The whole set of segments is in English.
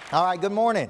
All right, good morning.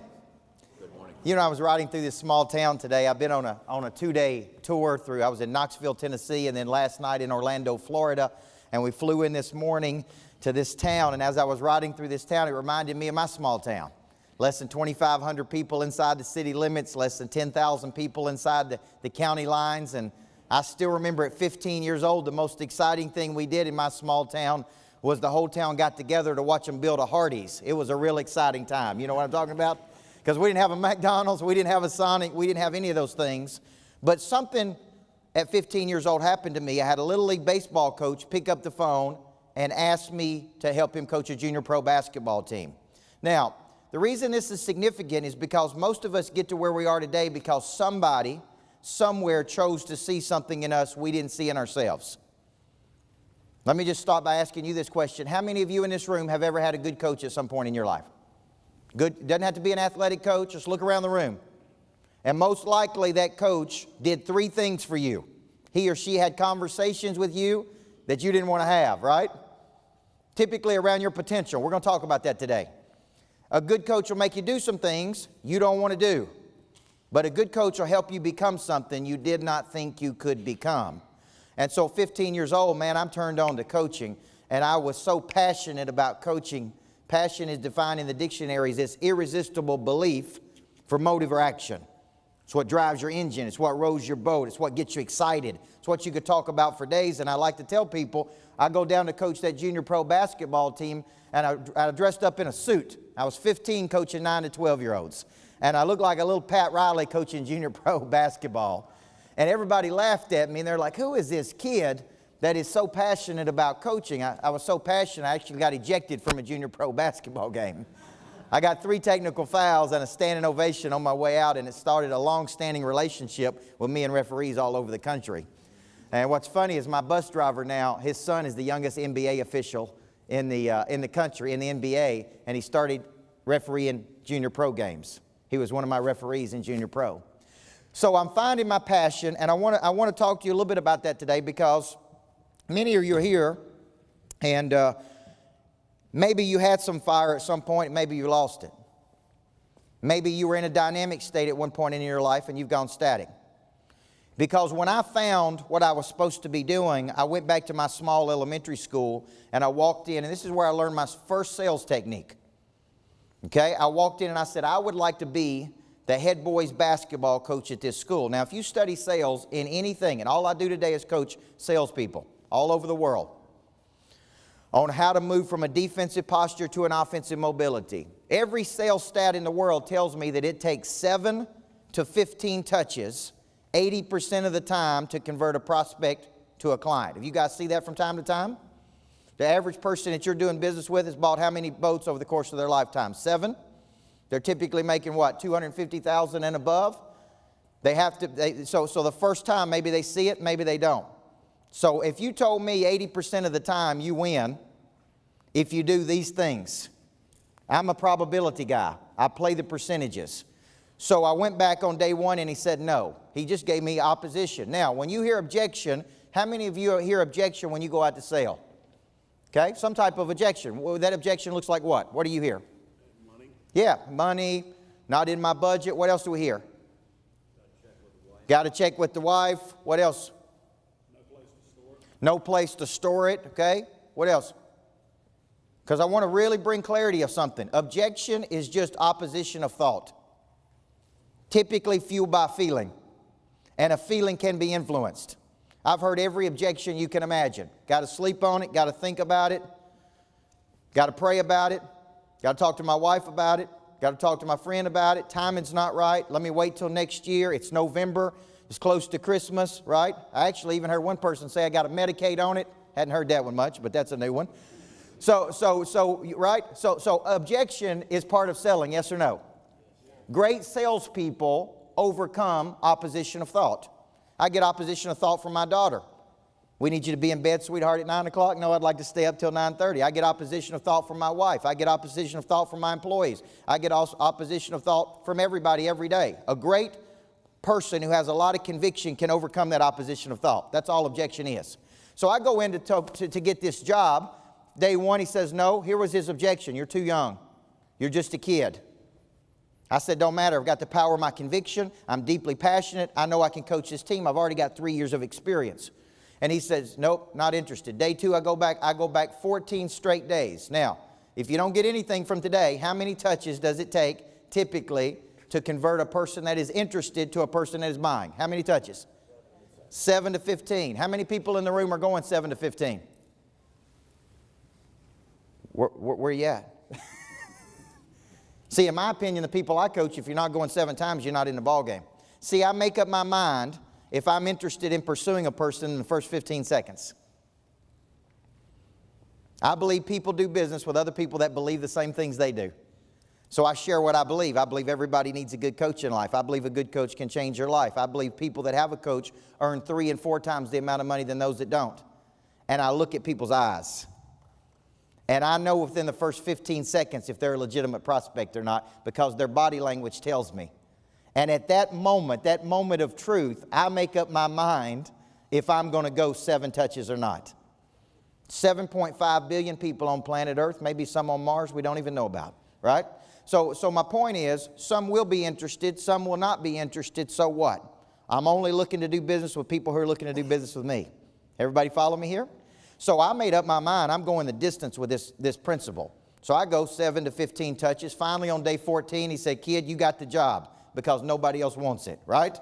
Good morning. You know, I was riding through this small town today. I've been on a 2-day tour through. I was in Knoxville, Tennessee, and then last night in Orlando, Florida. And we flew in this morning to this town. And as I was riding through this town, it reminded me of my small town. Less than 2,500 people inside the city limits, less than 10,000 people inside the county lines. And I still remember at 15 years old, the most exciting thing we did in my small town was the whole town got together to watch them build a Hardee's. It was a real exciting time. You know what I'm talking about? Because we didn't have a McDonald's, we didn't have a Sonic, we didn't have any of those things. But something at 15 years old happened to me. I had a Little League baseball coach pick up the phone and ask me to help him coach a junior pro basketball team. Now, the reason this is significant is because most of us get to where we are today because somebody, somewhere chose to see something in us we didn't see in ourselves. Let me just start by asking you this question. How many of you in this room have ever had a good coach at some point in your life? Good, doesn't have to be an athletic coach, just look around the room. And most likely that coach did 3 things for you. He or she had conversations with you that you didn't want to have, right? Typically around your potential. We're going to talk about that today. A good coach will make you do some things you don't want to do. But a good coach will help you become something you did not think you could become. And so 15 years old, man, I'm turned on to coaching. And I was so passionate about coaching. Passion is defined in the dictionary as this irresistible belief for motive or action. It's what drives your engine. It's what rows your boat. It's what gets you excited. It's what you could talk about for days. And I like to tell people, I go down to coach that junior pro basketball team, and I dressed up in a suit. I was 15 coaching 9 to 12-year-olds. And I looked like a little Pat Riley coaching junior pro basketball. And everybody laughed at me, and they're like, who is this kid that is so passionate about coaching? I was so passionate, I actually got ejected from a junior pro basketball game. I got 3 technical fouls and a standing ovation on my way out, and it started a long-standing relationship with me and referees all over the country. And what's funny is my bus driver now, his son is the youngest NBA official in the country, in the NBA, and he started refereeing junior pro games. He was one of my referees in junior pro. So I'm finding my passion, and I want to talk to you a little bit about that today because many of you are here, and maybe you had some fire at some point, maybe you lost it. Maybe you were in a dynamic state at one point in your life, and you've gone static. Because when I found what I was supposed to be doing, I went back to my small elementary school, and I walked in, and this is where I learned my first sales technique. Okay, I walked in and I said, I would like to be the head boys basketball coach at this school. Now, if you study sales in anything, and all I do today is coach salespeople all over the world on how to move from a defensive posture to an offensive mobility. Every sales stat in the world tells me that it takes 7 to 15 touches 80% of the time to convert a prospect to a client. Have you guys see that from time to time? The average person that you're doing business with has bought how many boats over the course of their lifetime? 7? They're typically making what, $250,000 and above? They have to. So the first time maybe they see it, maybe they don't. So if you told me 80% of the time you win if you do these things, I'm a probability guy. I play the percentages. So I went back on day 1 and he said no. He just gave me opposition. Now, when you hear objection, how many of you hear objection when you go out to sell? Okay, some type of objection. Well, that objection looks like what? What do you hear? Yeah, money, not in my budget. What else do we hear? Got to check with the wife. What else? No place to store it. Okay. What else? Because I want to really bring clarity of something. Objection is just opposition of thought. Typically fueled by feeling. And a feeling can be influenced. I've heard every objection you can imagine. Got to sleep on it. Got to think about it. Got to pray about it. Got to talk to my wife about it. Got to talk to my friend about it. Timing's not right. Let me wait till next year. It's November. It's close to Christmas, right? I actually even heard one person say I got to Medicaid on it. Hadn't heard that one much, but that's a new one. So objection is part of selling, yes or no? Great salespeople overcome opposition of thought. I get opposition of thought from my daughter. We need you to be in bed, sweetheart, at 9 o'clock. No, I'd like to stay up till 9:30. I get opposition of thought from my wife. I get opposition of thought from my employees. I get opposition of thought from everybody every day. A great person who has a lot of conviction can overcome that opposition of thought. That's all objection is. So I go in to get this job. Day 1, he says, no. Here was his objection. You're too young. You're just a kid. I said, don't matter. I've got the power of my conviction. I'm deeply passionate. I know I can coach this team. I've already got 3 years of experience. And he says, nope, not interested. Day 2, I go back 14 straight days. Now, if you don't get anything from today, how many touches does it take typically to convert a person that is interested to a person that is buying? How many touches? 7 to 15. How many people in the room are going 7 to 15? Where you at? See, in my opinion, the people I coach, if you're not going 7 times, you're not in the ball game. See, I make up my mind if I'm interested in pursuing a person in the first 15 seconds. I believe people do business with other people that believe the same things they do. So I share what I believe. I believe everybody needs a good coach in life. I believe a good coach can change your life. I believe people that have a coach earn 3 and 4 times the amount of money than those that don't. And I look at people's eyes. And I know within the first 15 seconds if they're a legitimate prospect or not, because their body language tells me. And at that moment of truth, I make up my mind if I'm going to go 7 touches or not. 7.5 billion people on planet Earth, maybe some on Mars we don't even know about, right? So my point is, some will be interested, some will not be interested, so what? I'm only looking to do business with people who are looking to do business with me. Everybody follow me here? So I made up my mind, I'm going the distance with this principle. So I go 7 to 15 touches. Finally on day 14, he said, kid, you got the job because nobody else wants it, right?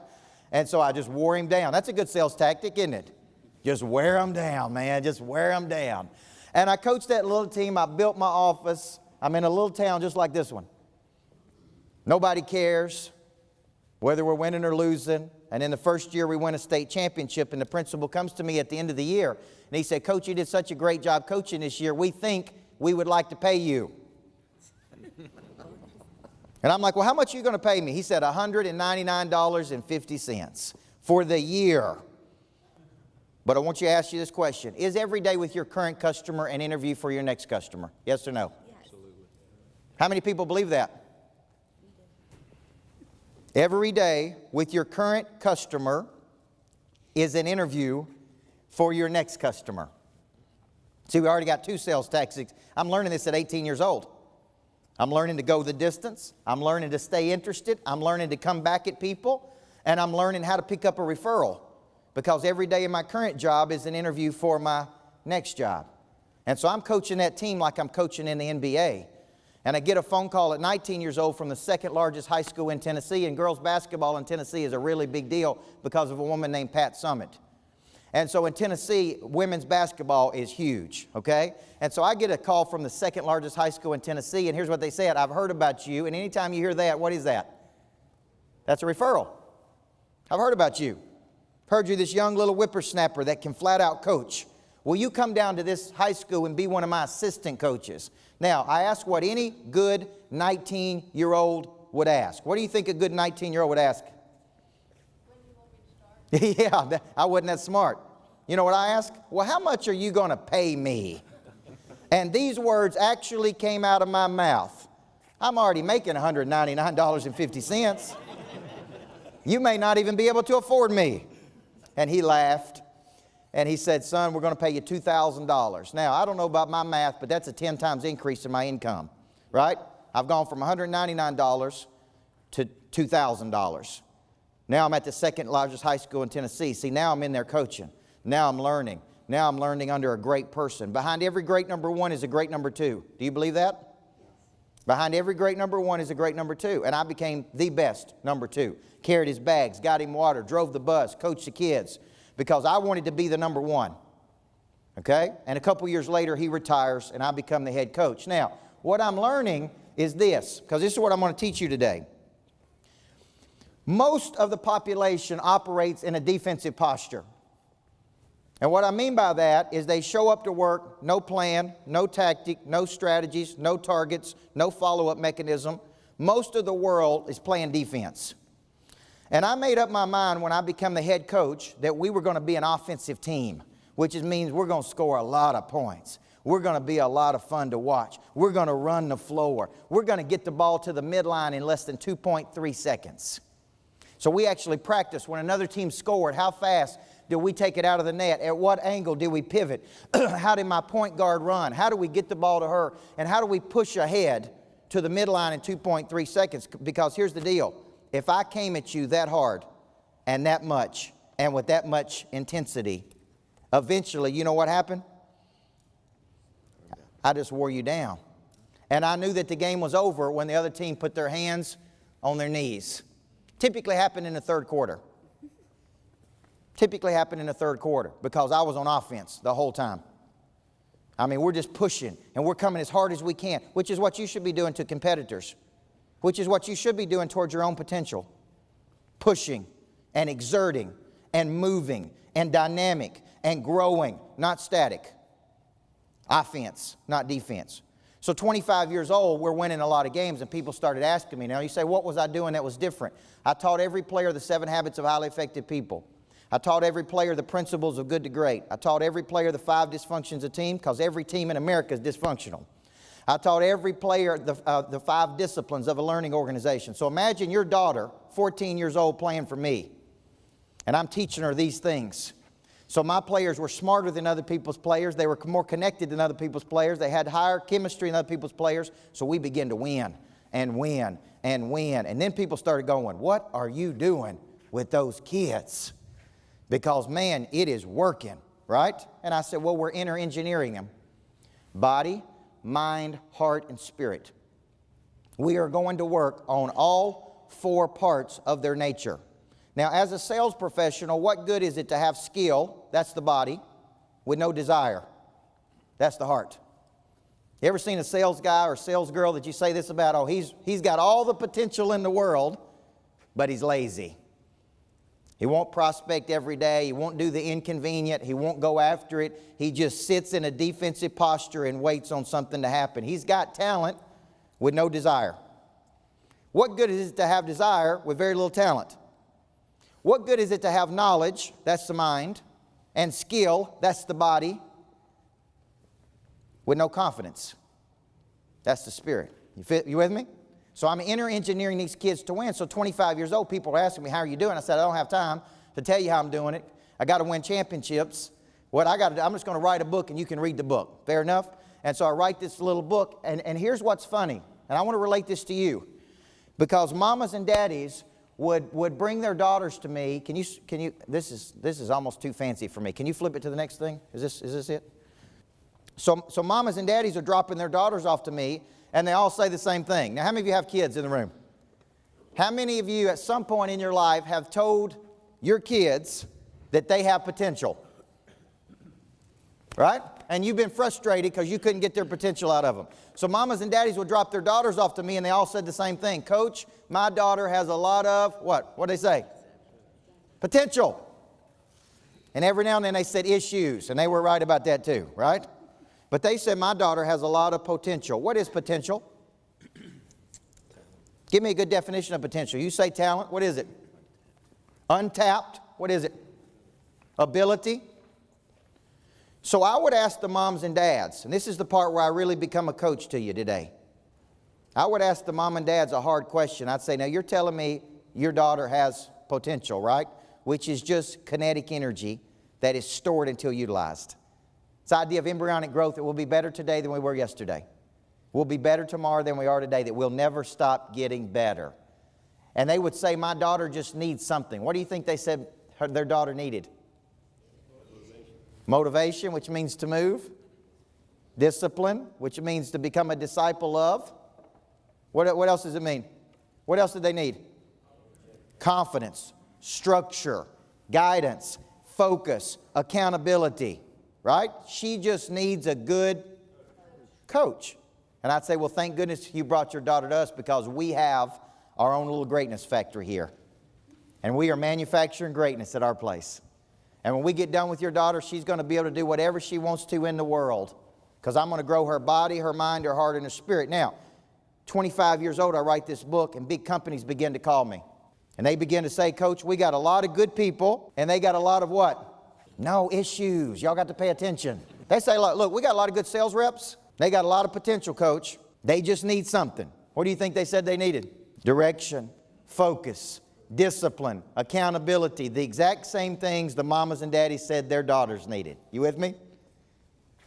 And so I just wore him down. That's a good sales tactic, isn't it? Just wear them down, man, just wear them down. And I coached that little team. I built my office. I'm in a little town just like this one. Nobody cares whether we're winning or losing. And in the first year, we won a state championship, and the principal comes to me at the end of the year, and he said, Coach, you did such a great job coaching this year. We think we would like to pay you. And I'm like, well, how much are you going to pay me? He said, $199.50 for the year. But I want you to ask you this question. Is every day with your current customer an interview for your next customer? Yes or no? Yes. Absolutely. How many people believe that? Every day with your current customer is an interview for your next customer. See, we already got 2 sales tactics. I'm learning this at 18 years old. I'm learning to go the distance. I'm learning to stay interested. I'm learning to come back at people. And I'm learning how to pick up a referral. Because every day in my current job is an interview for my next job. And so I'm coaching that team like I'm coaching in the NBA. And I get a phone call at 19 years old from the 2nd largest high school in Tennessee. And girls basketball in Tennessee is a really big deal because of a woman named Pat Summit. And so in Tennessee, women's basketball is huge, okay? And so I get a call from the 2nd largest high school in Tennessee, and here's what they said. I've heard about you, and anytime you hear that, what is that? That's a referral. I've heard about you. Heard you this young little whippersnapper that can flat out coach. Will you come down to this high school and be one of my assistant coaches? Now, I ask what any good 19-year-old would ask. What do you think a good 19-year-old would ask? When do you want me to start? Yeah, I wasn't that smart. You know what I ask? Well, how much are you going to pay me? And these words actually came out of my mouth. I'm already making $199.50. You may not even be able to afford me. And he laughed. And he said, son, we're going to pay you $2,000. Now, I don't know about my math, but that's a 10 times increase in my income, right? I've gone from $199 to $2,000. Now I'm at the 2nd largest high school in Tennessee. See, now I'm in there coaching. Now I'm learning. Now I'm learning under a great person. Behind every great number 1 is a great number 2. Do you believe that? Behind every great number 1 is a great number 2. And I became the best number 2. Carried his bags, got him water, drove the bus, coached the kids. Because I wanted to be the number 1. Okay? And a couple years later, he retires, and I become the head coach. Now, what I'm learning is this, because this is what I'm going to teach you today. Most of the population operates in a defensive posture. And what I mean by that is they show up to work, no plan, no tactic, no strategies, no targets, no follow-up mechanism. Most of the world is playing defense. And I made up my mind when I became the head coach that we were going to be an offensive team, which means we're going to score a lot of points. We're going to be a lot of fun to watch. We're going to run the floor. We're going to get the ball to the midline in less than 2.3 seconds. So we actually practiced when another team scored. How fast did we take it out of the net? At what angle did we pivot? How did my point guard run? How do we get the ball to her? And how do we push ahead to the midline in 2.3 seconds. Because here's the deal. If I came at you that hard and that much and with that much intensity, eventually, you know what happened? I just wore you down. And I knew that the game was over when the other team put their hands on their knees. Typically happened in the third quarter. Typically happened in the third quarter because I was on offense the whole time. I mean, we're just pushing and we're coming as hard as we can, which is what you should be doing to competitors, which is what you should be doing towards your own potential. Pushing and exerting and moving and dynamic and growing, not static. Offense, not defense. So 25 years old, we're winning a lot of games, and people started asking me. Now you say, what was I doing that was different? I taught every player the 7 habits of highly effective people. I taught every player the principles of good to great. I taught every player the 5 dysfunctions of team, because every team in America is dysfunctional. I taught every player the 5 disciplines of a learning organization. So imagine your daughter, 14 years old, playing for me, and I'm teaching her these things. So my players were smarter than other people's players. They were more connected than other people's players. They had higher chemistry than other people's players. So we began to win and win and win. And then people started going, what are you doing with those kids? Because, man, it is working, right? And I said, well, we're inner engineering them. Body, mind, heart, and spirit. We are going to work on all 4 parts of their nature. Now, as a sales professional, what good is it to have skill, that's the body, with no desire? That's the heart. You ever seen a sales guy or sales girl that you say this about? Oh, he's got all the potential in the world, but he's lazy. He won't prospect every day. He won't do the inconvenient. He won't go after it. He just sits in a defensive posture and waits on something to happen. He's got talent with no desire. What good is it to have desire with very little talent? What good is it to have knowledge, that's the mind, and skill, that's the body, with no confidence? That's the spirit. You with me? So I'm inner engineering these kids to win. So 25 years old, people are asking me, how are you doing? I said, I don't have time to tell you how I'm doing it. I got to win championships. What I got to do, I'm just going to write a book and you can read the book. Fair enough? And so I write this little book, and here's what's funny. And I want to relate this to you. Because mamas and daddies would bring their daughters to me. Can you? This is almost too fancy for me. Can you flip it to the next thing? Is this it? So mamas and daddies are dropping their daughters off to me, and they all say the same thing. Now, how many of you have kids in the room? How many of you at some point in your life have told your kids that they have potential? Right? And you've been frustrated because you couldn't get their potential out of them. So mamas and daddies would drop their daughters off to me, and they all said the same thing. Coach, my daughter has a lot of, what? What did they say? Potential. And every now and then they said issues, and they were right about that too, right? But they said my daughter has a lot of potential. What is potential? Give me a good definition of potential. You say talent, what is it? Untapped, what is it? Ability. So I would ask the moms and dads, and this is the part where I really become a coach to you today. I would ask the mom and dads a hard question. I'd say, now you're telling me your daughter has potential, right? Which is just kinetic energy that is stored until utilized. It's the idea of embryonic growth, that we'll be better today than we were yesterday. We'll be better tomorrow than we are today, that we'll never stop getting better. And they would say, my daughter just needs something. What do you think they said their daughter needed? Motivation, which means to move. Discipline, which means to become a disciple of. What else does it mean? What else did they need? Confidence, structure, guidance, focus, accountability. Right? She just needs a good coach. And I'd say, well, thank goodness you brought your daughter to us, because we have our own little greatness factory here. And we are manufacturing greatness at our place. And when we get done with your daughter, she's going to be able to do whatever she wants to in the world, because I'm going to grow her body, her mind, her heart, and her spirit. Now, 25 years old, I write this book, and big companies begin to call me. And they begin to say, Coach, we got a lot of good people, and they got a lot of what? No issues. Y'all got to pay attention. They say, look, we got a lot of good sales reps. They got a lot of potential, Coach. They just need something. What do you think they said they needed? Direction, focus, discipline, accountability. The exact same things the mamas and daddies said their daughters needed. You with me?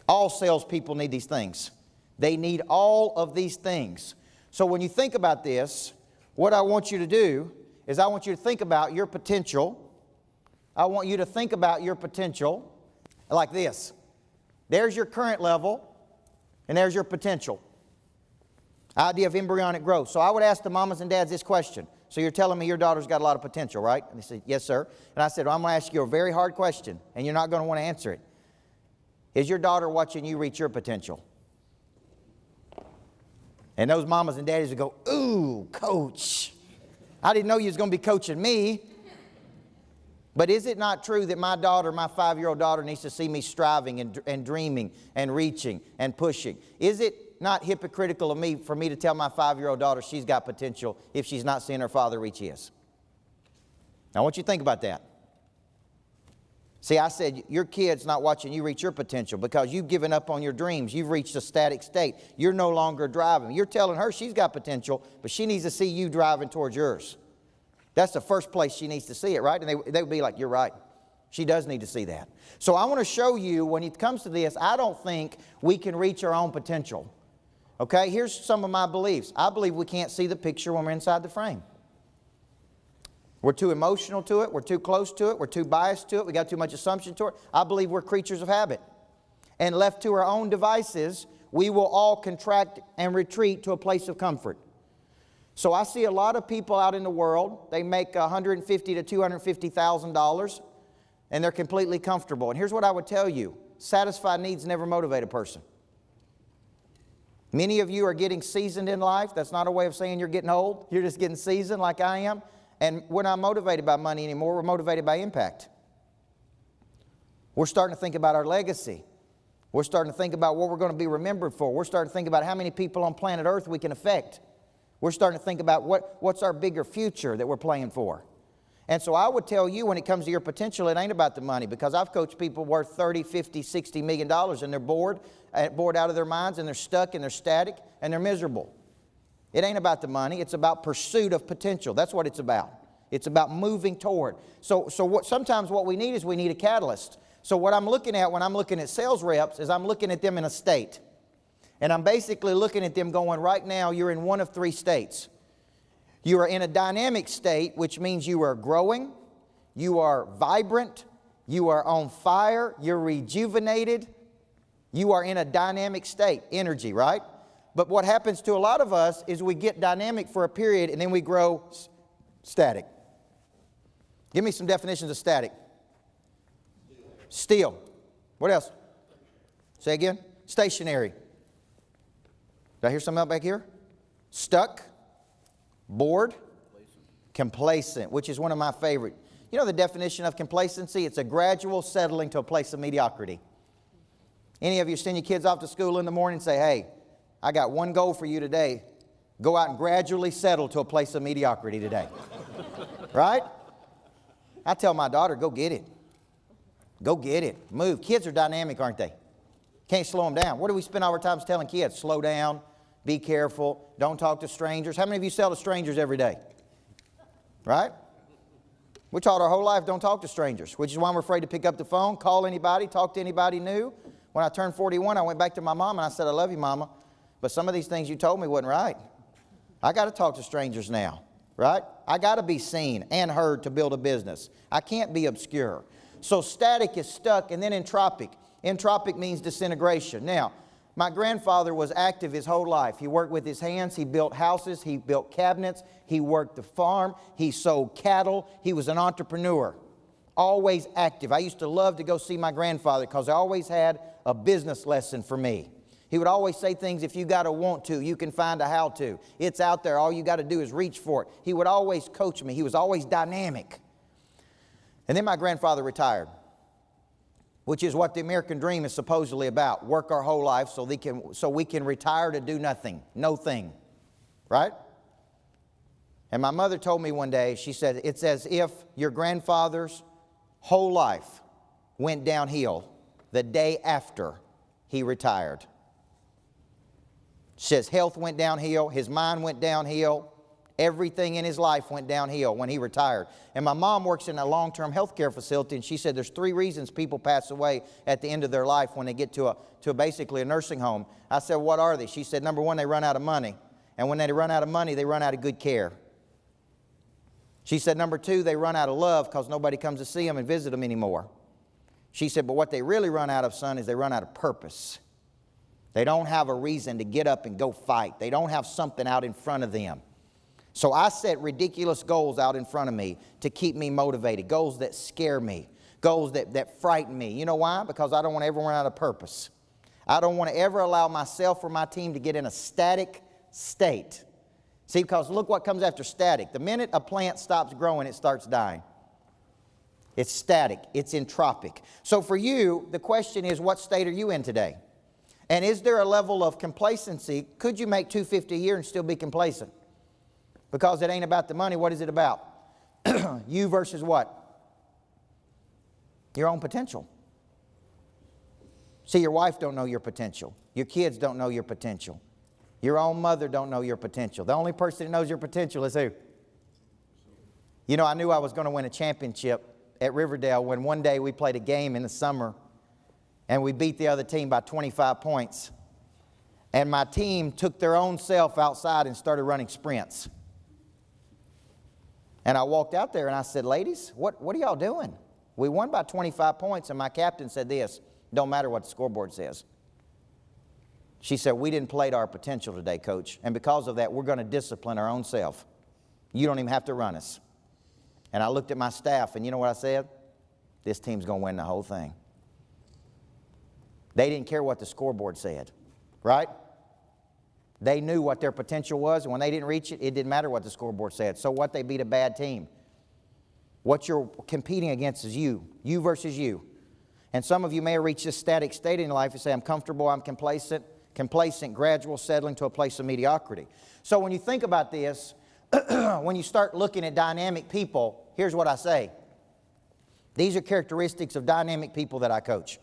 All salespeople need these things. They need all of these things. So when you think about this, what I want you to do is I want you to think about your potential. I want you to think about your potential like this. There's your current level, and there's your potential. Idea of embryonic growth. So I would ask the mamas and dads this question. So you're telling me your daughter's got a lot of potential, right? And they said, yes, sir. And I said, well, I'm going to ask you a very hard question, and you're not going to want to answer it. Is your daughter watching you reach your potential? And those mamas and daddies would go, ooh, coach. I didn't know you was going to be coaching me. But is it not true that my daughter, my 5-year-old daughter, needs to see me striving and dreaming and reaching and pushing? Is it not hypocritical of me for me to tell my 5-year-old daughter she's got potential if she's not seeing her father reach his? Now, I want you to think about that. See, I said your kid's not watching you reach your potential because you've given up on your dreams. You've reached a static state. You're no longer driving. You're telling her she's got potential, but she needs to see you driving towards yours. That's the first place she needs to see it, right? And they would be like, you're right. She does need to see that. So I want to show you, when it comes to this, I don't think we can reach our own potential. Okay, here's some of my beliefs. I believe we can't see the picture when we're inside the frame. We're too emotional to it. We're too close to it. We're too biased to it. We got too much assumption to it. I believe we're creatures of habit. And left to our own devices, we will all contract and retreat to a place of comfort. So I see a lot of people out in the world, they make $150,000 to $250,000, and they're completely comfortable. And here's what I would tell you. Satisfied needs never motivate a person. Many of you are getting seasoned in life. That's not a way of saying you're getting old. You're just getting seasoned like I am. And we're not motivated by money anymore. We're motivated by impact. We're starting to think about our legacy. We're starting to think about what we're going to be remembered for. We're starting to think about how many people on planet Earth we can affect. We're starting to think about what's our bigger future that we're playing for. And so I would tell you, when it comes to your potential, it ain't about the money, because I've coached people worth $30, $50, $60 million, and they're bored out of their minds, and they're stuck, and they're static, and they're miserable. It ain't about the money. It's about pursuit of potential. That's what it's about. It's about moving toward. Sometimes what we need is we need a catalyst. So what I'm looking at when I'm looking at sales reps is I'm looking at them in a state. And I'm basically looking at them going, right now you're in one of 3 states. You are in a dynamic state, which means you are growing, you are vibrant, you are on fire, you're rejuvenated. You are in a dynamic state, energy, right? But what happens to a lot of us is we get dynamic for a period and then we grow static. Give me some definitions of static. Still. What else? Say again. Stationary. Did I hear something else back here? Stuck, bored, complacent, which is one of my favorite. You know the definition of complacency? It's a gradual settling to a place of mediocrity. Any of you send your kids off to school in the morning and say, hey, I got one goal for you today. Go out and gradually settle to a place of mediocrity today. Right? I tell my daughter, go get it. Go get it. Move. Kids are dynamic, aren't they? Can't slow them down. What do we spend our time telling kids? Slow down, be careful, don't talk to strangers. How many of you sell to strangers every day? Right? We're taught our whole life don't talk to strangers, which is why we're afraid to pick up the phone, call anybody, talk to anybody new. When I turned 41, I went back to my mom and I said, I love you, Mama, but some of these things you told me wasn't right. I got to talk to strangers now, right? I got to be seen and heard to build a business. I can't be obscure. So static is stuck, and then entropic. Entropic means disintegration. Now, my grandfather was active his whole life. He worked with his hands. He built houses. He built cabinets. He worked the farm. He sold cattle. He was an entrepreneur. Always active. I used to love to go see my grandfather because I always had a business lesson for me. He would always say things, if you got to want to, you can find a how to. It's out there. All you got to do is reach for it. He would always coach me. He was always dynamic. And then my grandfather retired, which is what the American dream is supposedly about. Work our whole life so we can retire to do nothing, no thing, right? And my mother told me one day, she said, it's as if your grandfather's whole life went downhill the day after he retired. She says health went downhill, his mind went downhill, everything in his life went downhill when he retired. And my mom works in a long-term health care facility, and she said there's 3 reasons people pass away at the end of their life when they get to basically a nursing home. I said, what are they? She said, number 1, they run out of money. And when they run out of money, they run out of good care. She said, number 2, they run out of love because nobody comes to see them and visit them anymore. She said, but what they really run out of, son, is they run out of purpose. They don't have a reason to get up and go fight. They don't have something out in front of them. So I set ridiculous goals out in front of me to keep me motivated, goals that scare me, goals that frighten me. You know why? Because I don't want to ever run out of purpose. I don't want to ever allow myself or my team to get in a static state. See, because look what comes after static. The minute a plant stops growing, it starts dying. It's static. It's entropic. So for you, the question is, what state are you in today? And is there a level of complacency? Could you make $250 a year and still be complacent? Because it ain't about the money. What is it about? You versus what? Your own potential. See, your wife don't know your potential. Your kids don't know your potential. Your own mother don't know your potential. The only person that knows your potential is who? You know, I knew I was going to win a championship at Riverdale when one day we played a game in the summer and we beat the other team by 25 points. And my team took their own self outside and started running sprints. And I walked out there and I said, ladies, what are y'all doing? We won by 25 points, and my captain said this, don't matter what the scoreboard says. She said, we didn't play to our potential today, Coach, and because of that, we're going to discipline our own self. You don't even have to run us. And I looked at my staff, and you know what I said? This team's going to win the whole thing. They didn't care what the scoreboard said, right? They knew what their potential was, and when they didn't reach it, it didn't matter what the scoreboard said. So what? They beat a bad team. What you're competing against is you versus you. And some of you may have reached this static state in your life and say, I'm comfortable, I'm complacent, gradual settling to a place of mediocrity. So when you think about this, when you start looking at dynamic people, here's what I say. These are characteristics of dynamic people that I coach.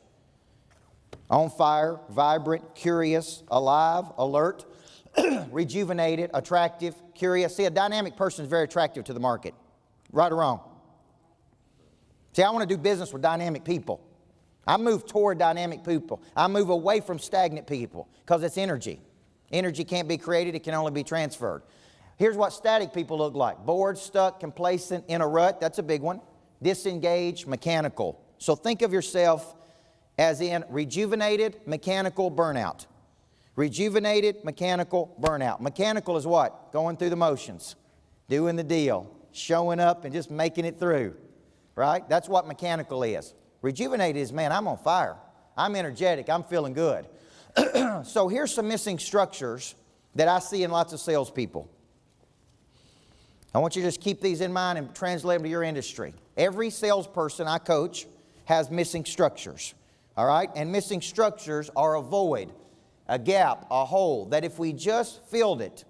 On fire, vibrant, curious, alive, alert, rejuvenated, attractive, curious. See, a dynamic person is very attractive to the market. Right or wrong? See, I want to do business with dynamic people. I move toward dynamic people. I move away from stagnant people because it's energy. Energy can't be created. It can only be transferred. Here's what static people look like. Bored, stuck, complacent, in a rut. That's a big one. Disengaged, mechanical. So think of yourself as in rejuvenated, mechanical, burnout. Rejuvenated, mechanical, burnout. Mechanical is what? Going through the motions, doing the deal, showing up and just making it through, right? That's what mechanical is. Rejuvenated is, man, I'm on fire. I'm energetic. I'm feeling good. So here's some missing structures that I see in lots of salespeople. I want you to just keep these in mind and translate them to your industry. Every salesperson I coach has missing structures, all right? And missing structures are a void, a gap, a hole, that if we just filled it,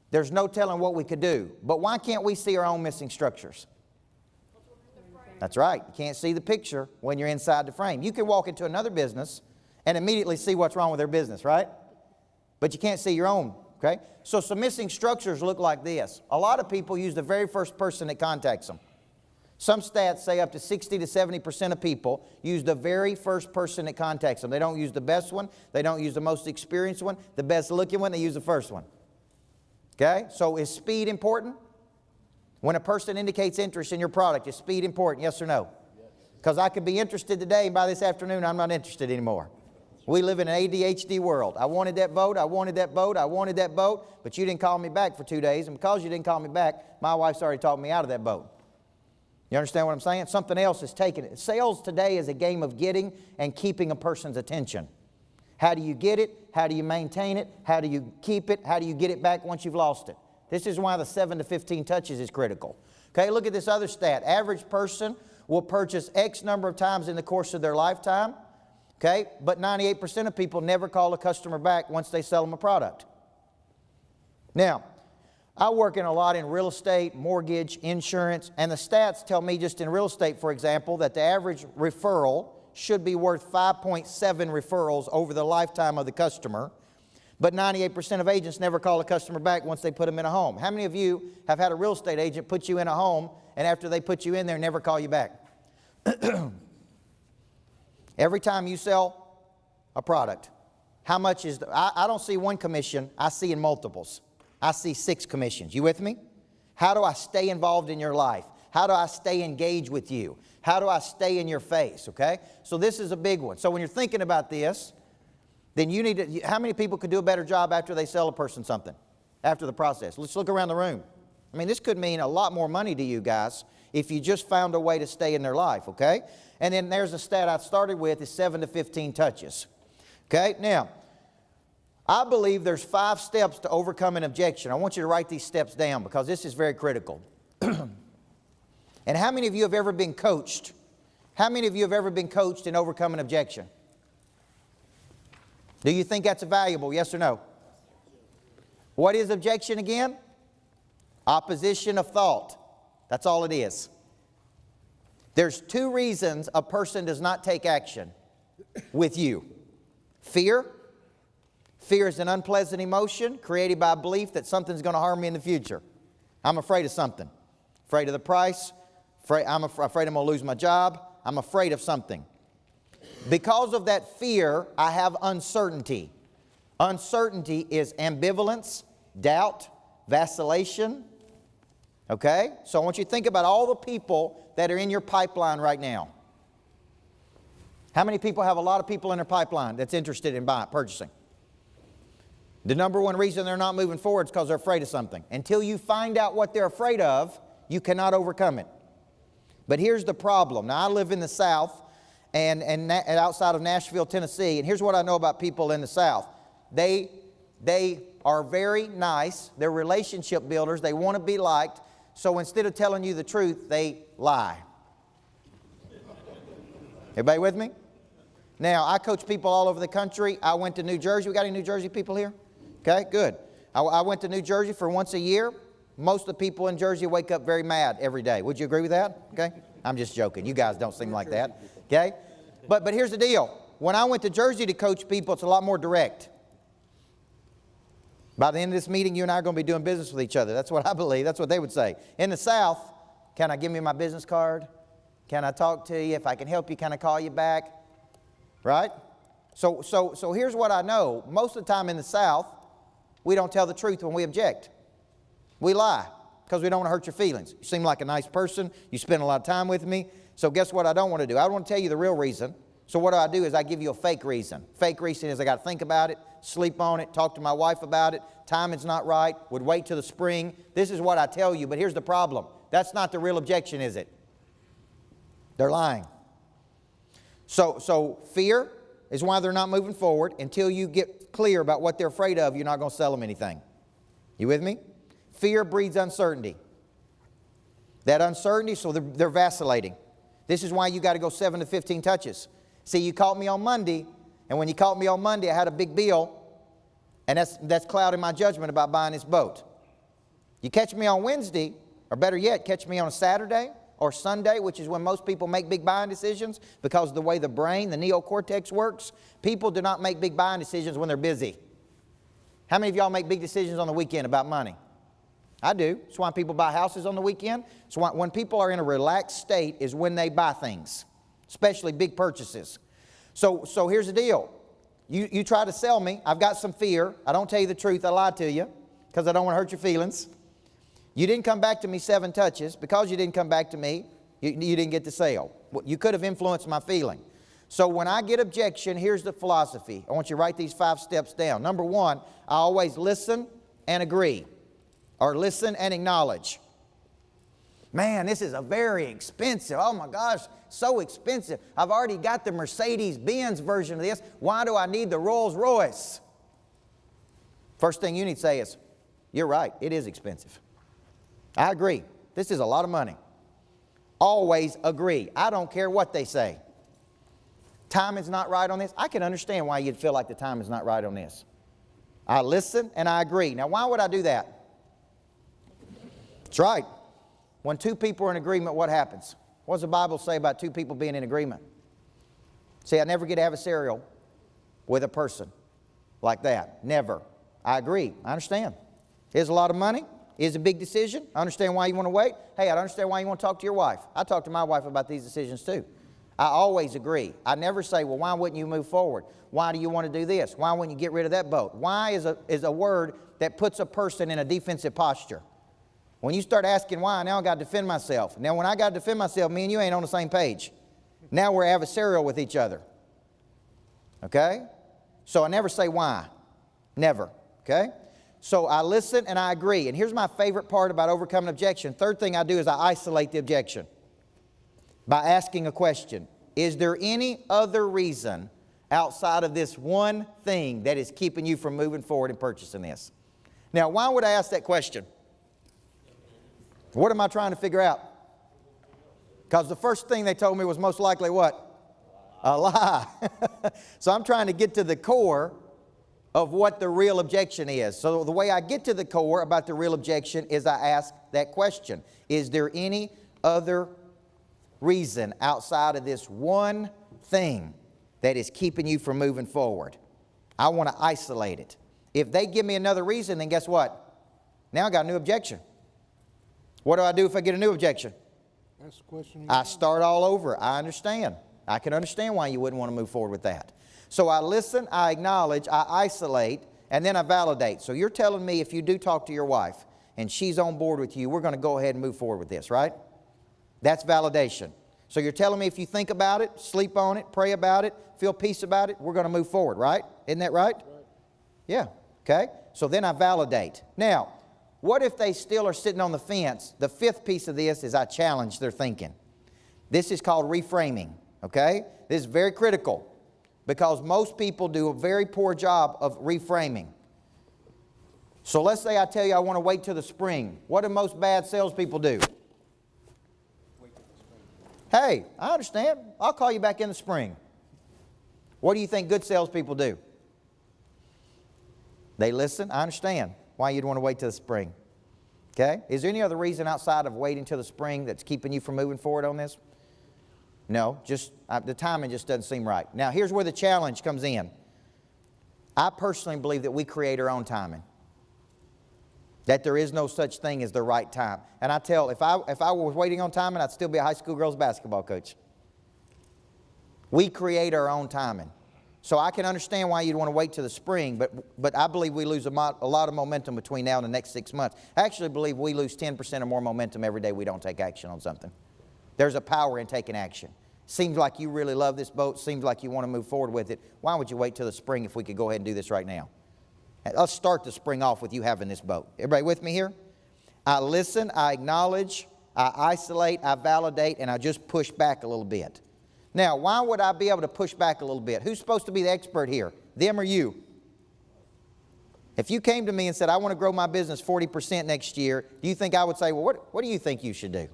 there's no telling what we could do. But why can't we see our own missing structures? That's right. You can't see the picture when you're inside the frame. You can walk into another business and immediately see what's wrong with their business, right? But you can't see your own, okay? So some missing structures look like this. A lot of people use the very first person that contacts them. Some stats say up to 60 to 70% of people use the very first person that contacts them. They don't use the best one. They don't use the most experienced one. The best looking one, they use the first one. Okay? So is speed important? When a person indicates interest in your product, is speed important, yes or no? Because I could be interested today, and by this afternoon, I'm not interested anymore. We live in an ADHD world. I wanted that boat, I wanted that boat, I wanted that boat, but you didn't call me back for 2 days, and because you didn't call me back, my wife's already talked me out of that boat. You understand what I'm saying? Something else is taking it. Sales today is a game of getting and keeping a person's attention. How do you get it? How do you maintain it? How do you keep it? How do you get it back once you've lost it? This is why the 7 to 15 touches is critical. Okay, look at this other stat. Average person will purchase X number of times in the course of their lifetime. Okay, but 98% of people never call a customer back once they sell them a product. Now, I work a lot in real estate, mortgage, insurance, and the stats tell me just in real estate, for example, that the average referral should be worth 5.7 referrals over the lifetime of the customer. But 98% of agents never call a customer back once they put them in a home. How many of you have had a real estate agent put you in a home and after they put you in there, never call you back? Every time you sell a product, how much is I don't see one commission, I see in multiples. I see 6 commissions. You with me? How do I stay involved in your life? How do I stay engaged with you? How do I stay in your face, okay? So this is a big one. So when you're thinking about this, then you need to, how many people could do a better job after they sell a person something, after the process? Let's look around the room. I mean, this could mean a lot more money to you guys if you just found a way to stay in their life, okay? And then there's a stat I started with is 7 to 15 touches, okay? Now, I believe there's 5 steps to overcome an objection. I want you to write these steps down because this is very critical. And how many of you have ever been coached? How many of you have ever been coached in overcoming objection? Do you think that's valuable, yes or no? What is objection again? Opposition of thought. That's all it is. There's 2 reasons a person does not take action with you. Fear. Fear is an unpleasant emotion created by a belief that something's going to harm me in the future. I'm afraid of something. Afraid of the price. I'm afraid I'm going to lose my job. I'm afraid of something. Because of that fear, I have uncertainty. Uncertainty is ambivalence, doubt, vacillation. Okay? So I want you to think about all the people that are in your pipeline right now. How many people have a lot of people in their pipeline that's interested in purchasing? The number one reason they're not moving forward is because they're afraid of something. Until you find out what they're afraid of, you cannot overcome it. But here's the problem. Now, I live in the South and outside of Nashville, Tennessee, and here's what I know about people in the South. They are very nice. They're relationship builders. They want to be liked. So instead of telling you the truth, they lie. Everybody with me? Now, I coach people all over the country. I went to New Jersey. We got any New Jersey people here? Okay, good. I went to New Jersey for once a year. Most of the people in Jersey wake up very mad every day. Would you agree with that? Okay? I'm just joking. You guys don't seem like that. Okay? But here's the deal. When I went to Jersey to coach people, it's a lot more direct. By the end of this meeting, you and I are going to be doing business with each other. That's what I believe. That's what they would say. In the South, can I give me my business card? Can I talk to you? If I can help you, can I call you back? Right? So here's what I know. Most of the time in the South, we don't tell the truth when we object. We lie because we don't want to hurt your feelings. You seem like a nice person. You spend a lot of time with me. So guess what I don't want to do? I want to tell you the real reason. So what do is I give you a fake reason. Fake reason is I got to think about it, sleep on it, talk to my wife about it. Timing's not right. Would wait till the spring. This is what I tell you, but here's the problem. That's not the real objection, is it? They're lying. So fear is why they're not moving forward. Until you get clear about what they're afraid of, you're not going to sell them anything. You with me? Fear breeds uncertainty. That uncertainty, so they're vacillating. This is why you got to go 7 to 15 touches. See, you caught me on Monday, and when you caught me on Monday, I had a big bill, and that's clouding my judgment about buying this boat. You catch me on Wednesday, or better yet, catch me on a Saturday or Sunday, which is when most people make big buying decisions because of the way the brain, the neocortex works. People do not make big buying decisions when they're busy. How many of y'all make big decisions on the weekend about money? I do. That's why people buy houses on the weekend. So when people are in a relaxed state is when they buy things, especially big purchases. So here's the deal. You try to sell me. I've got some fear. I don't tell you the truth. I lie to you because I don't want to hurt your feelings. You didn't come back to me 7 touches. Because you didn't come back to me, you didn't get the sale. You could have influenced my feeling. So when I get objection, here's the philosophy. I want you to write these 5 steps down. Number 1, I always listen and agree. Or listen and acknowledge. Man, this is a very expensive. Oh my gosh, so expensive. I've already got the Mercedes-Benz version of this. Why do I need the Rolls-Royce? First thing you need to say is, you're right, it is expensive. I agree. This is a lot of money. Always agree. I don't care what they say. Time is not right on this. I can understand why you'd feel like the time is not right on this. I listen and I agree. Now, why would I do that? That's right. When 2 people are in agreement, what happens? What does the Bible say about 2 people being in agreement? See, I never get adversarial with a person like that. Never. I agree. I understand. Here's a lot of money. Here's a big decision. I understand why you want to wait. Hey, I understand why you want to talk to your wife. I talk to my wife about these decisions too. I always agree. I never say, well, why wouldn't you move forward? Why do you want to do this? Why wouldn't you get rid of that boat? Why is a word that puts a person in a defensive posture. When you start asking why, now I got to defend myself. Now when I got to defend myself, me and you ain't on the same page. Now we're adversarial with each other. Okay? So I never say why. Never. Okay? So I listen and I agree. And here's my favorite part about overcoming objection. Third thing I do is I isolate the objection by asking a question. Is there any other reason outside of this one thing that is keeping you from moving forward and purchasing this? Now, why would I ask that question? What am I trying to figure out? Because the first thing they told me was most likely what? A lie. So I'm trying to get to the core of what the real objection is. So the way I get to the core about the real objection is I ask that question. Is there any other reason outside of this one thing that is keeping you from moving forward? I want to isolate it. If they give me another reason, then guess what? Now I got a new objection. What do I do if I get a new objection? That's the question. I start all over. I understand. I can understand why you wouldn't want to move forward with that. So I listen, I acknowledge, I isolate, and then I validate. So you're telling me if you do talk to your wife and she's on board with you, we're going to go ahead and move forward with this, right? That's validation. So you're telling me if you think about it, sleep on it, pray about it, feel peace about it, we're going to move forward, right? Isn't that right? Yeah. Okay. So then I validate. Now, what if they still are sitting on the fence? The fifth piece of this is I challenge their thinking. This is called reframing. Okay? This is very critical because most people do a very poor job of reframing. So let's say I tell you I want to wait till the spring. What do most bad salespeople do? Hey, I understand. I'll call you back in the spring. What do you think good salespeople do? They listen. I understand why you'd want to wait till the spring. Okay? Is there any other reason outside of waiting till the spring that's keeping you from moving forward on this? No, just the timing just doesn't seem right. Now, here's where the challenge comes in. I personally believe that we create our own timing. That there is no such thing as the right time. And I tell, if I was waiting on timing, I'd still be a high school girls basketball coach. We create our own timing. So I can understand why you'd want to wait till the spring, but I believe we lose a lot of momentum between now and the next 6 months. I actually believe we lose 10% or more momentum every day we don't take action on something. There's a power in taking action. Seems like you really love this boat. Seems like you want to move forward with it. Why would you wait till the spring if we could go ahead and do this right now? Let's start the spring off with you having this boat. Everybody with me here? I listen, I acknowledge, I isolate, I validate, and I just push back a little bit. Now, why would I be able to push back a little bit? Who's supposed to be the expert here? Them or you? If you came to me and said, I want to grow my business 40% next year, do you think I would say, well, what do you think you should do?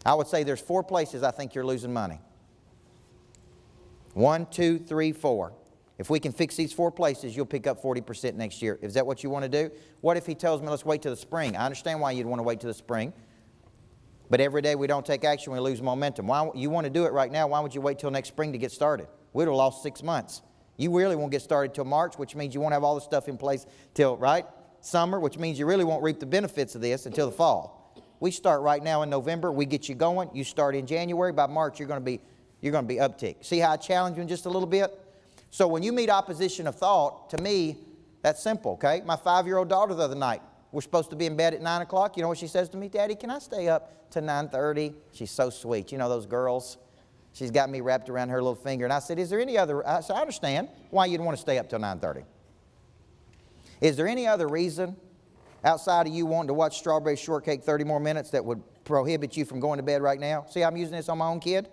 I would say there's 4 places I think you're losing money. 1, 2, 3, 4. If we can fix these 4 places, you'll pick up 40% next year. Is that what you want to do? What if he tells me, let's wait till the spring? I understand why you'd want to wait till the spring. But every day we don't take action, we lose momentum. Why you want to do it right now? Why would you wait till next spring to get started? We'd have lost 6 months. You really won't get started till March, which means you won't have all the stuff in place till, right? Summer, which means you really won't reap the benefits of this until the fall. We start right now in November. We get you going. You start in January. By March, you're going to be uptick. See how I challenge you just a little bit? So when you meet opposition of thought, to me, that's simple, okay? My 5-year-old daughter the other night, we're supposed to be in bed at 9 o'clock. You know what she says to me? Daddy, can I stay up to 9:30? She's so sweet. You know those girls? She's got me wrapped around her little finger. And I said, is there any other, I understand why you'd want to stay up till 9:30. Is there any other reason outside of you wanting to watch Strawberry Shortcake 30 more minutes that would prohibit you from going to bed right now? See, I'm using this on my own kid.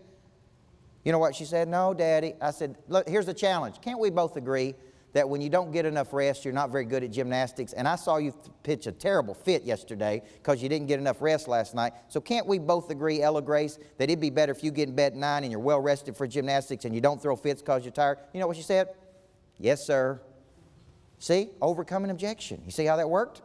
You know what she said? No, Daddy. I said, look, here's the challenge. Can't we both agree that when you don't get enough rest, you're not very good at gymnastics? And I saw you pitch a terrible fit yesterday because you didn't get enough rest last night. So can't we both agree, Ella Grace, that it'd be better if you get in bed at 9 and you're well rested for gymnastics and you don't throw fits because you're tired? You know what she said? Yes, sir. See? Overcoming objection. You see how that worked?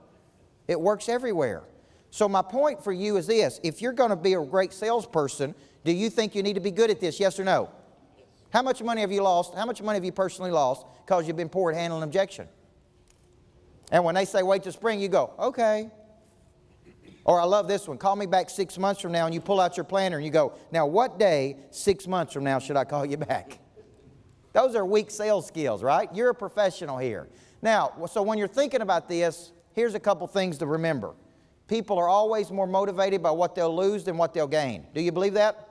It works everywhere. So my point for you is this. If you're going to be a great salesperson, do you think you need to be good at this? Yes or no? Yes. How much money have you lost? How much money have you personally lost because you've been poor at handling objection? And when they say wait till spring, you go, okay. Or I love this one. Call me back 6 months from now, and you pull out your planner and you go, now what day 6 months from now should I call you back? Those are weak sales skills, right? You're a professional here. Now, so when you're thinking about this, here's a couple things to remember. People are always more motivated by what they'll lose than what they'll gain. Do you believe that?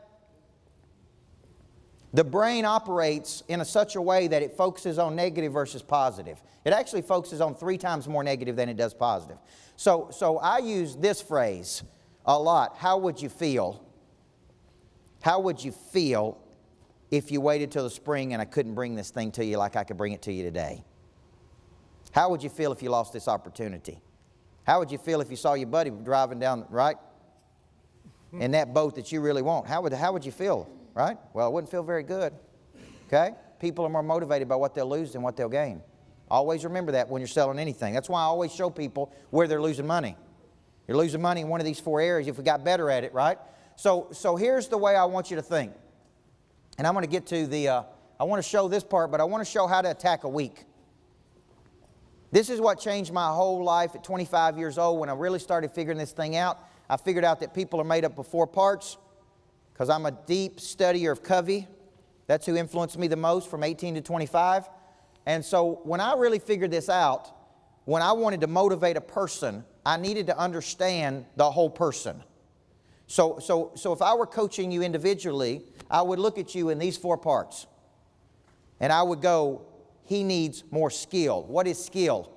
The brain operates in such a way that it focuses on negative versus positive. It actually focuses on 3 times more negative than it does positive. So I use this phrase a lot. How would you feel? How would you feel if you waited till the spring and I couldn't bring this thing to you like I could bring it to you today? How would you feel if you lost this opportunity? How would you feel if you saw your buddy driving down, right? In that boat that you really want? How would you feel? Right? Well, it wouldn't feel very good. Okay? People are more motivated by what they'll lose than what they'll gain. Always remember that when you're selling anything. That's why I always show people where they're losing money. You're losing money in one of these 4 areas if we got better at it, right? So here's the way I want you to think. And I'm going to get to I want to show this part, but I want to show how to attack a week. This is what changed my whole life at 25 years old when I really started figuring this thing out. I figured out that people are made up of 4 parts. Because I'm a deep studier of Covey. That's who influenced me the most from 18 to 25. And so when I really figured this out, when I wanted to motivate a person, I needed to understand the whole person. So if I were coaching you individually, I would look at you in these 4 parts. And I would go, he needs more skill. What is skill?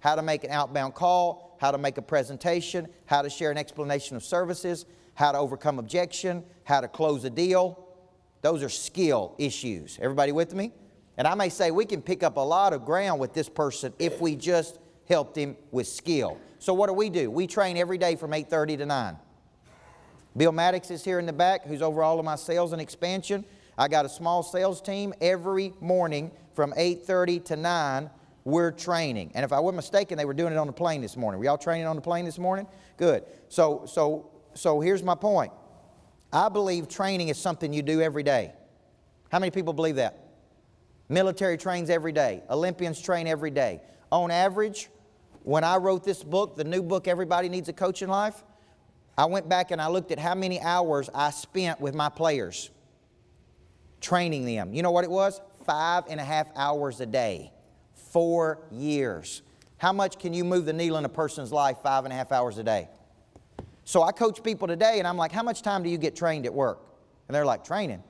How to make an outbound call, how to make a presentation, how to share an explanation of services, how to overcome objection, how to close a deal. Those are skill issues. Everybody with me? And I may say we can pick up a lot of ground with this person if we just helped him with skill. So what do? We train every day from 8:30 to 9. Bill Maddox is here in the back, who's over all of my sales and expansion. I got a small sales team. Every morning from 8:30 to 9, we're training. And if I wasn't mistaken, they were doing it on the plane this morning. Were y'all training on the plane this morning? Good. So here's my point. I believe training is something you do every day. How many people believe that? Military trains every day. Olympians train every day. On average, when I wrote this book, the new book, Everybody Needs a Coach in Life, I went back and I looked at how many hours I spent with my players, training them. You know what it was? 5.5 hours a day. 4 years. How much can you move the needle in a person's life 5.5 hours a day? So I coach people today, and I'm like, how much time do you get trained at work? And they're like, training?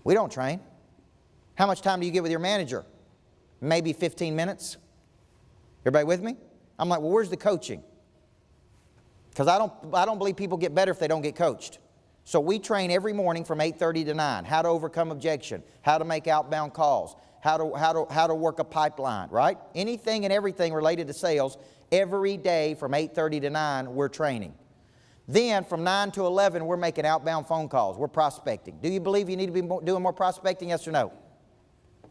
We don't train. How much time do you get with your manager? Maybe 15 minutes. Everybody with me? I'm like, well, where's the coaching? Because I don't believe people get better if they don't get coached. So we train every morning from 8:30 to 9. How to overcome objection. How to make outbound calls. How to work a pipeline, right? Anything and everything related to sales. Every day from 8:30 to 9, we're training. Then from 9 to 11, we're making outbound phone calls. We're prospecting. Do you believe you need to be doing more prospecting, yes or no?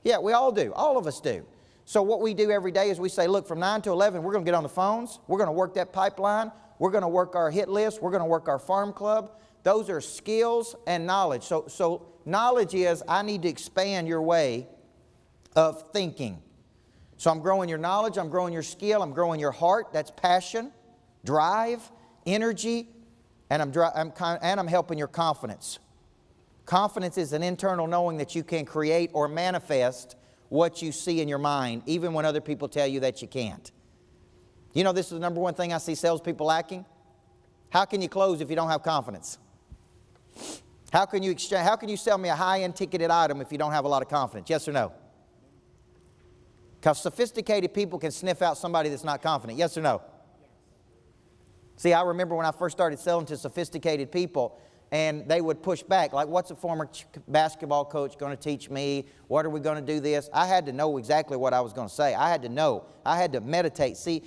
Yeah, we all do. All of us do. So what we do every day is we say, look, from 9 to 11, we're going to get on the phones. We're going to work that pipeline. We're going to work our hit list. We're going to work our farm club. Those are skills and knowledge. So knowledge is I need to expand your way of thinking. So I'm growing your knowledge, I'm growing your skill, I'm growing your heart. That's passion, drive, energy, and I'm helping your confidence. Confidence is an internal knowing that you can create or manifest what you see in your mind, even when other people tell you that you can't. You know, this is the number one thing I see salespeople lacking. How can you close if you don't have confidence? How can you sell me a high-end ticketed item if you don't have a lot of confidence? Yes or no? Because sophisticated people can sniff out somebody that's not confident. Yes or no? Yes. See, I remember when I first started selling to sophisticated people, and they would push back, like, what's a former basketball coach going to teach me? What are we going to do this? I had to know exactly what I was going to say. I had to know. I had to meditate. See,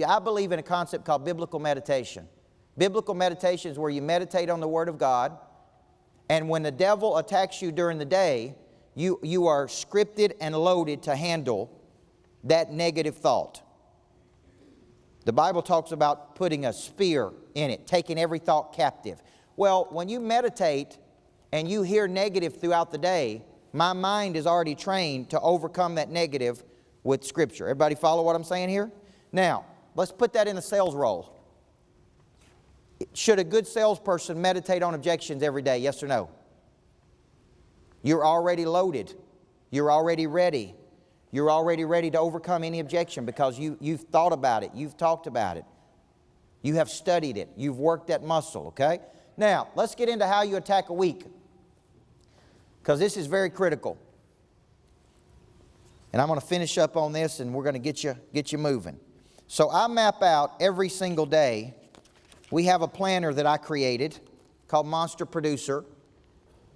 I believe in a concept called biblical meditation. Biblical meditation is where you meditate on the Word of God, and when the devil attacks you during the day, you are scripted and loaded to handle that negative thought. The Bible talks about putting a spear in it, taking every thought captive. Well, when you meditate and you hear negative throughout the day, my mind is already trained to overcome that negative with Scripture. Everybody follow what I'm saying here? Now, let's put that in the sales role. Should a good salesperson meditate on objections every day? Yes or no? You're already loaded. You're already ready. You're already ready to overcome any objection because you've thought about it. You've talked about it. You have studied it. You've worked that muscle, okay? Now, let's get into how you attack a week, because this is very critical. And I'm going to finish up on this, and we're going to get you moving. So I map out every single day. We have a planner that I created called Monster Producer,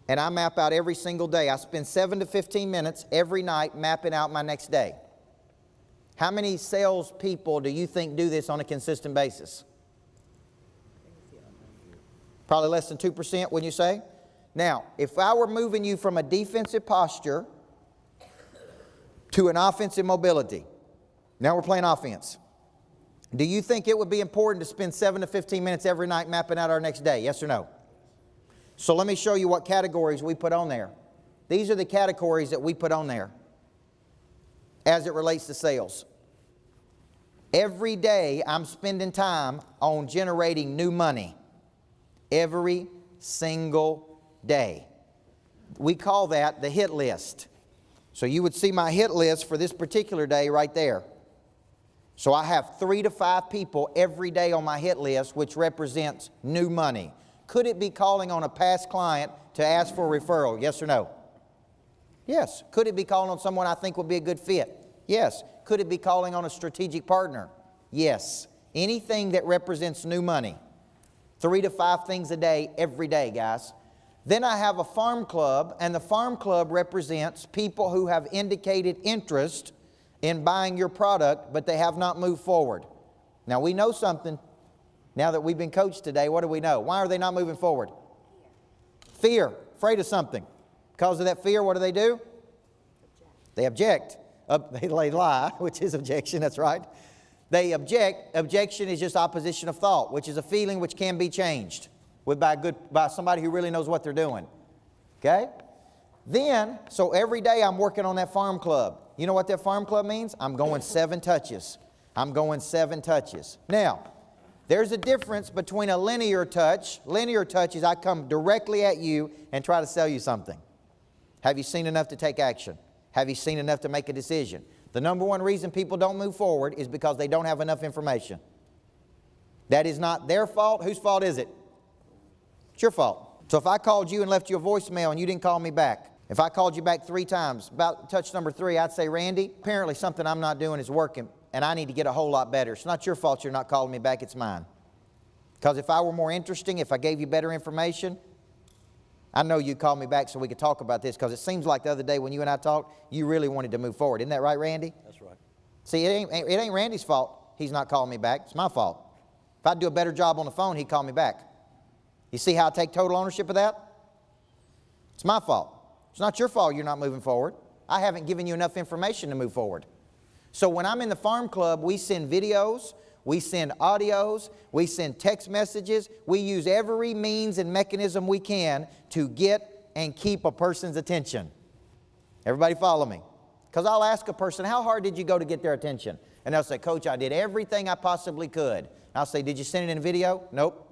and I map out every single day. I spend 7 to 15 minutes every night mapping out my next day. How many salespeople do you think do this on a consistent basis? Probably less than 2%, wouldn't you say? Now, if I were moving you from a defensive posture to an offensive mobility, now we're playing offense. Do you think it would be important to spend 7 to 15 minutes every night mapping out our next day? Yes or no? So let me show you what categories we put on there. These are the categories that we put on there as it relates to sales. Every day I'm spending time on generating new money. Every single day. We call that the hit list. So you would see my hit list for this particular day right there. So I have 3 to 5 people every day on my hit list, which represents new money. Could it be calling on a past client to ask for a referral? Yes or no? Yes. Could it be calling on someone I think would be a good fit? Yes. Could it be calling on a strategic partner? Yes. Anything that represents new money. 3 to 5 things a day, every day, guys. Then I have a farm club, and the farm club represents people who have indicated interest in buying your product, but they have not moved forward. Now, we know something. Now that we've been coached today, what do we know? Why are they not moving forward? Fear. Afraid of something. Because of that fear, what do? They object. They lie, which is objection, that's right. They object. Objection is just opposition of thought, which is a feeling which can be changed by somebody who really knows what they're doing. Okay? Then, so every day I'm working on that farm club. You know what that farm club means? I'm going 7 touches. I'm going 7 touches. Now, there's a difference between a linear touch. Linear touch is I come directly at you and try to sell you something. Have you seen enough to take action? Have you seen enough to make a decision? The number one reason people don't move forward is because they don't have enough information. That is not their fault. Whose fault is it? It's your fault. So if I called you and left you a voicemail and you didn't call me back, if I called you back 3 times, about touch number 3, I'd say, Randy, apparently something I'm not doing is working and I need to get a whole lot better. It's not your fault you're not calling me back, it's mine. Because if I were more interesting, if I gave you better information, I know you'd call me back so we could talk about this, because it seems like the other day when you and I talked, you really wanted to move forward. Isn't that right, Randy? That's right. See, it ain't Randy's fault he's not calling me back. It's my fault. If I'd do a better job on the phone, he'd call me back. You see how I take total ownership of that? It's my fault. It's not your fault you're not moving forward. I haven't given you enough information to move forward. So when I'm in the farm club, we send videos, we send audios, we send text messages. We use every means and mechanism we can to get and keep a person's attention. Everybody follow me? Because I'll ask a person, how hard did you go to get their attention? And they'll say, Coach, I did everything I possibly could. I'll say, did you send it in video? Nope.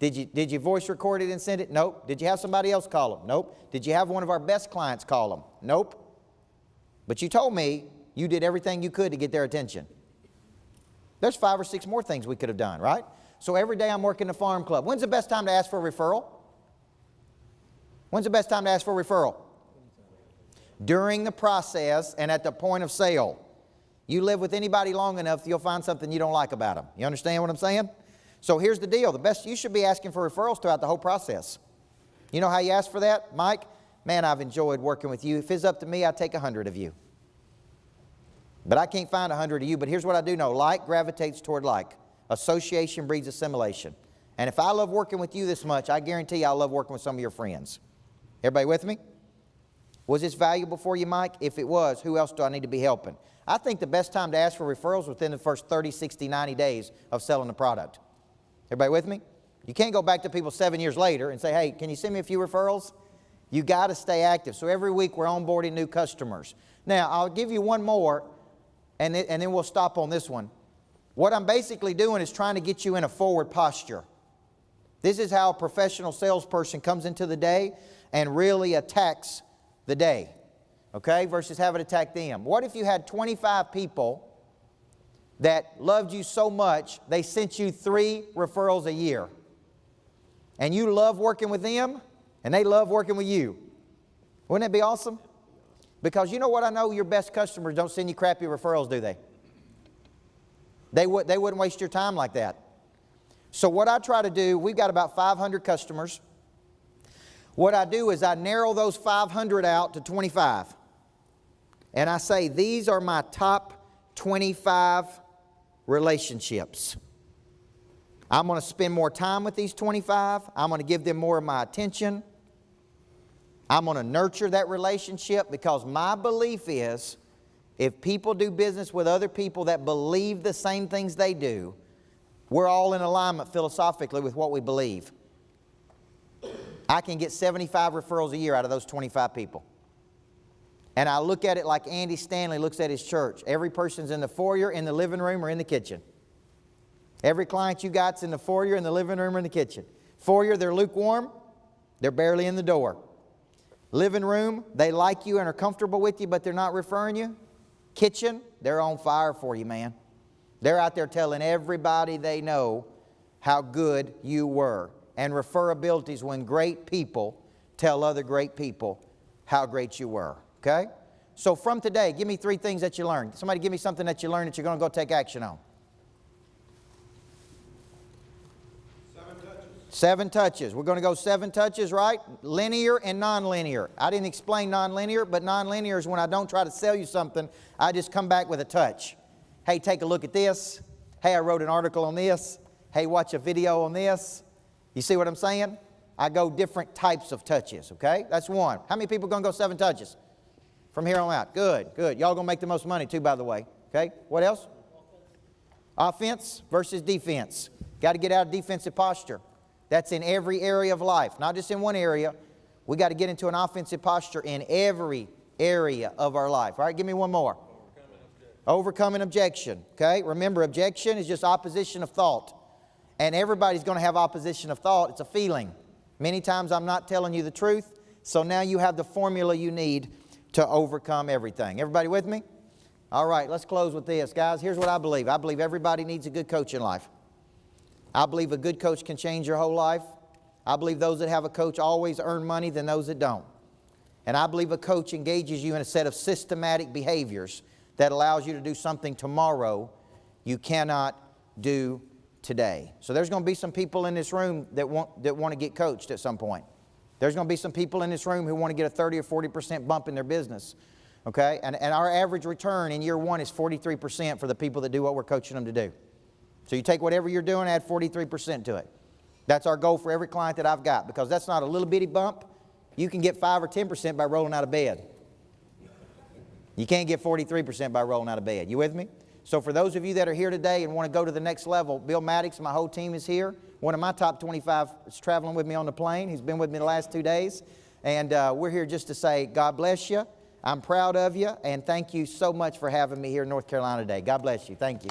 Did you voice record it and send it? Nope. Did you have somebody else call them? Nope. Did you have one of our best clients call them? Nope. But you told me you did everything you could to get their attention. There's 5 or 6 more things we could have done, right? So every day I'm working the farm club. When's the best time to ask for a referral? When's the best time to ask for a referral? During the process and at the point of sale. You live with anybody long enough, you'll find something you don't like about them. You understand what I'm saying? So here's the deal. You should be asking for referrals throughout the whole process. You know how you ask for that? Mike, man, I've enjoyed working with you. If it's up to me, I'd take 100 of you. But I can't find 100 of you. But here's what I do know. Like gravitates toward like. Association breeds assimilation. And if I love working with you this much, I guarantee you I'll love working with some of your friends. Everybody with me? Was this valuable for you, Mike? If it was, who else do I need to be helping? I think the best time to ask for referrals within the first 30, 60, 90 days of selling the product. Everybody with me? You can't go back to people 7 years later and say, hey, can you send me a few referrals? You got to stay active. So every week we're onboarding new customers. Now, I'll give you one more, and then we'll stop on this one. What I'm basically doing is trying to get you in a forward posture. This is how a professional salesperson comes into the day and really attacks the day. okay, versus have it attack them? What if you had 25 people that loved you so much, they sent you 3 referrals a year? And you love working with them, and they love working with you. Wouldn't that be awesome? Because you know what I know? Your best customers don't send you crappy referrals, do they? They wouldn't waste your time like that. So what I try to do, we've got about 500 customers. What I do is I narrow those 500 out to 25. And I say, these are my top 25 relationships. I'm going to spend more time with these 25. I'm going to give them more of my attention. I'm going to nurture that relationship, because my belief is if people do business with other people that believe the same things they do, we're all in alignment philosophically with what we believe. I can get 75 referrals a year out of those 25 people. And I look at it like Andy Stanley looks at his church. Every person's in the foyer, in the living room, or in the kitchen. Every client you got's in the foyer, in the living room, or in the kitchen. Foyer, they're lukewarm. They're barely in the door. Living room, they like you and are comfortable with you, but they're not referring you. Kitchen, they're on fire for you, man. They're out there telling everybody they know how good you were. And referability is when great people tell other great people how great you were. Okay? So from today, give me 3 things that you learned. Somebody give me something that you learned that you're going to go take action on. 7 touches. We're going to go 7 touches, right? Linear and nonlinear. I didn't explain nonlinear, but nonlinear is when I don't try to sell you something. I just come back with a touch. Hey, take a look at this. Hey, I wrote an article on this. Hey, watch a video on this. You see what I'm saying? I go different types of touches, okay? That's 1. How many people are going to go 7 touches from here on out? Good, good. Y'all going to make the most money too, by the way. Okay? What else? Offense versus defense. Got to get out of defensive posture. That's in every area of life, not just in one area. We got to get into an offensive posture in every area of our life. All right, give me one more. Overcoming objection. Okay, remember, objection is just opposition of thought. And everybody's going to have opposition of thought. It's a feeling. Many times I'm not telling you the truth, so now you have the formula you need to overcome everything. Everybody with me? All right, let's close with this. Guys, here's what I believe. I believe everybody needs a good coach in life. I believe a good coach can change your whole life. I believe those that have a coach always earn money than those that don't. And I believe a coach engages you in a set of systematic behaviors that allows you to do something tomorrow you cannot do today. So there's going to be some people in this room that want to get coached at some point. There's going to be some people in this room who want to get a 30 or 40% bump in their business. Okay? And our average return in year 1 is 43% for the people that do what we're coaching them to do. So you take whatever you're doing, add 43% to it. That's our goal for every client that I've got, because that's not a little bitty bump. You can get 5 or 10% by rolling out of bed. You can't get 43% by rolling out of bed. You with me? So for those of you that are here today and want to go to the next level, Bill Maddox, my whole team is here. One of my top 25 is traveling with me on the plane. He's been with me the last 2 days. And we're here just to say, God bless you. I'm proud of you. And thank you so much for having me here in North Carolina today. God bless you. Thank you.